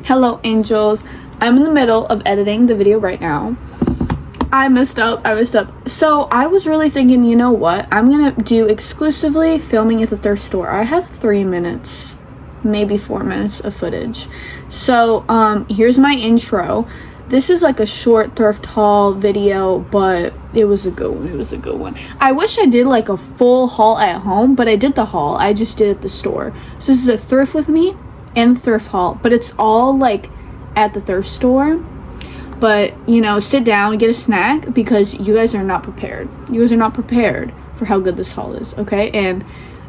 Hello angels, I'm in the middle of editing the video right now. I messed up. So I was really thinking, you know what, I'm gonna do exclusively filming at the thrift store. I have 3 minutes, maybe 4 minutes of footage. So here's my intro. This is like a short thrift haul video, but it was a good one. I wish I did like a full haul at home, but I did the haul. I just did it at the store. So this is a thrift with me and thrift haul, but it's all like at the thrift store. But you know, sit down and get a snack because you guys are not prepared. You guys are not prepared for how good this haul is, okay? And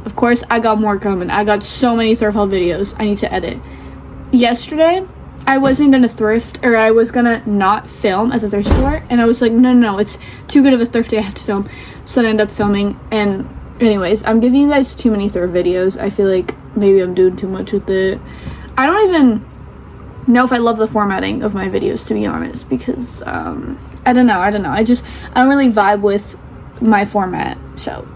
of course, I got more coming. I got so many thrift haul videos I need to edit. Yesterday, I wasn't gonna thrift, or I was gonna not film at the thrift store, and I was like, no, it's too good of a thrift day, I have to film. So I ended up filming, and anyways, I'm giving you guys too many thrift videos. I feel like maybe I'm doing too much with it. I don't even know if I love the formatting of my videos, to be honest, because I don't know. I don't really vibe with my format. So,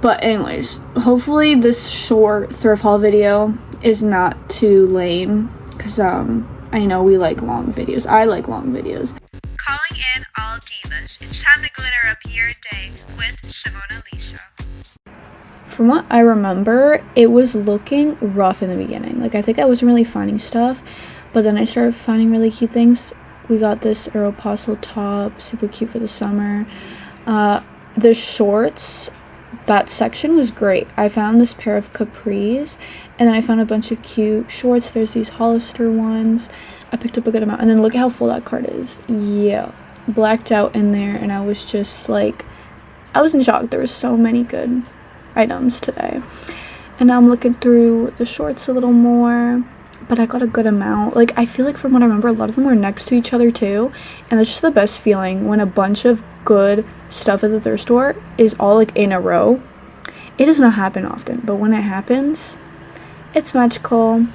but anyways, hopefully this short thrift haul video is not too lame, because I know we like long videos. I like long videos. Calling in all divas, it's time to glitter up your day with Simonalisa. From what I remember, it was looking rough in the beginning. Like, I think I wasn't really finding stuff, but then I started finding really cute things. We got this Aeropostale top, super cute for the summer. The shorts, that section was great. I found this pair of capris, and then I found a bunch of cute shorts. There's these Hollister ones. I picked up a good amount, and then look at how full that cart is. Yeah, blacked out in there, and I was just like, I was in shock. There were so many good items today. And now I'm looking through the shorts a little more, but I got a good amount. Like, I feel like from what I remember, a lot of them were next to each other too, and that's just the best feeling when a bunch of good stuff at the thrift store is all like in a row. It does not happen often, but when it happens, it's magical.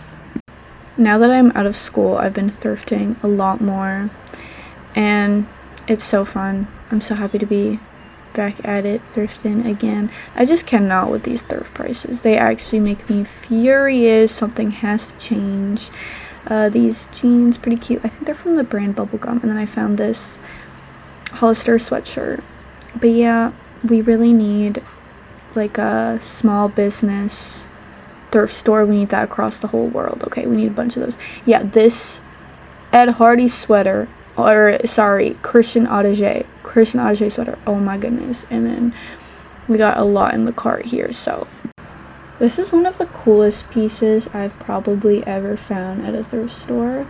Now that I'm out of school, I've been thrifting a lot more, and it's so fun. I'm so happy to be back at it, thrifting again. I just cannot with these thrift prices. They actually make me furious. Something has to change. These jeans, pretty cute. I think they're from the brand Bubblegum. And then I found this Hollister sweatshirt. But yeah, we really need like a small business thrift store. We need that across the whole world. Okay, we need a bunch of those. Yeah, this Ed Hardy sweater, or sorry, Christian audigier sweater. Oh my goodness. And then we got a lot in the cart here. So this is one of the coolest pieces I've probably ever found at a thrift store.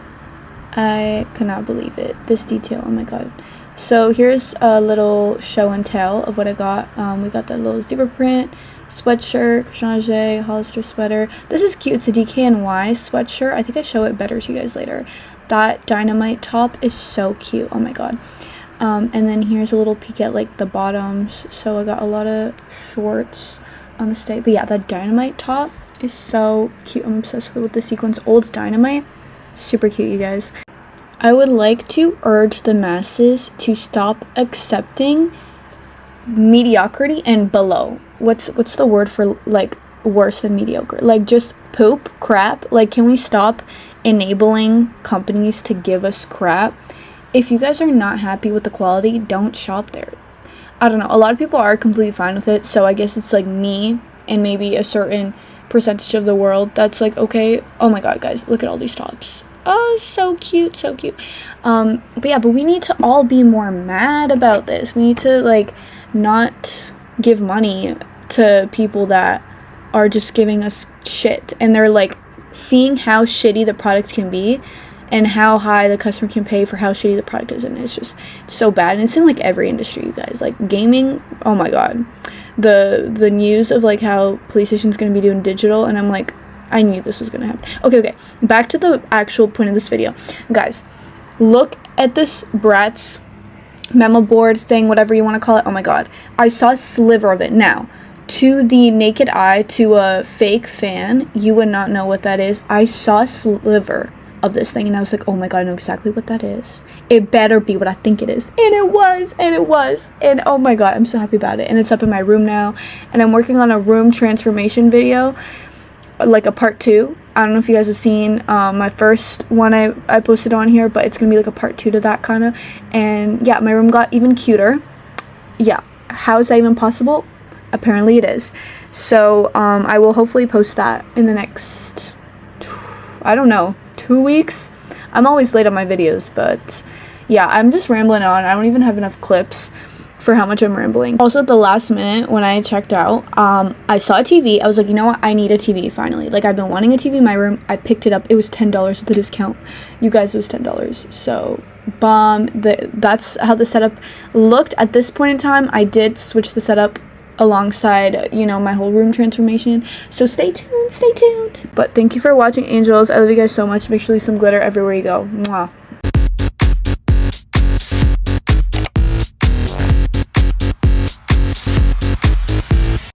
I cannot believe it. This detail, oh my god. So here's a little show and tell of what I got. We got that little zebra print sweatshirt, Christian audigier, Hollister sweater. This is cute. It's a DKNY sweatshirt. I think I show it better to you guys later. That dynamite top is so cute. Oh my god. And then here's a little peek at like the bottoms. So I got a lot of shorts on the stay. But yeah, that dynamite top is so cute. I'm obsessed with the sequins. Old Dynamite, super cute, you guys. I would like to urge the masses to stop accepting mediocrity and below. What's the word for like worse than mediocre? Like just poop, crap. Like, can we stop enabling companies to give us crap? If you guys are not happy with the quality, don't shop there. I don't know, a lot of people are completely fine with it, so I guess it's like me and maybe a certain percentage of the world that's like, okay, oh my god, guys, look at all these tops. Oh, so cute. But yeah, but we need to all be more mad about this. We need to like not give money to people that are just giving us shit, and they're like seeing how shitty the product can be and how high the customer can pay for how shitty the product is, and it's just so bad. And it's in like every industry, you guys. Like gaming, oh my god, the news of like how PlayStation's gonna be doing digital, and I'm like, I knew this was gonna happen. Okay, back to the actual point of this video, guys. Look at this Bratz memo board thing, whatever you want to call it. Oh my god, I saw a sliver of it. Now, to the naked eye, to a fake fan, you would not know what that is. I saw a sliver of this thing, and I was like, oh my god, I know exactly what that is. It better be what I think it is. And it was, and oh my god, I'm so happy about it. And it's up in my room now, and I'm working on a room transformation video, like a part 2, I don't know if you guys have seen my first one I posted on here, but it's gonna be like a part 2 to that kind of. And yeah, my room got even cuter. Yeah, how is that even possible? Apparently it is. So I will hopefully post that in the next, I don't know, 2 weeks. I'm always late on my videos, but yeah, I'm just rambling on. I don't even have enough clips for how much I'm rambling. Also, at the last minute when I checked out, I saw a TV. I was like, you know what, I need a TV finally. Like, I've been wanting a TV in my room. I picked it up. It was $10 with a discount. You guys, it was $10. So bomb. That's how the setup looked at this point in time. I did switch the setup alongside, you know, my whole room transformation, so stay tuned. But thank you for watching, angels. I love you guys so much. Make sure you leave some glitter everywhere you go. Mwah.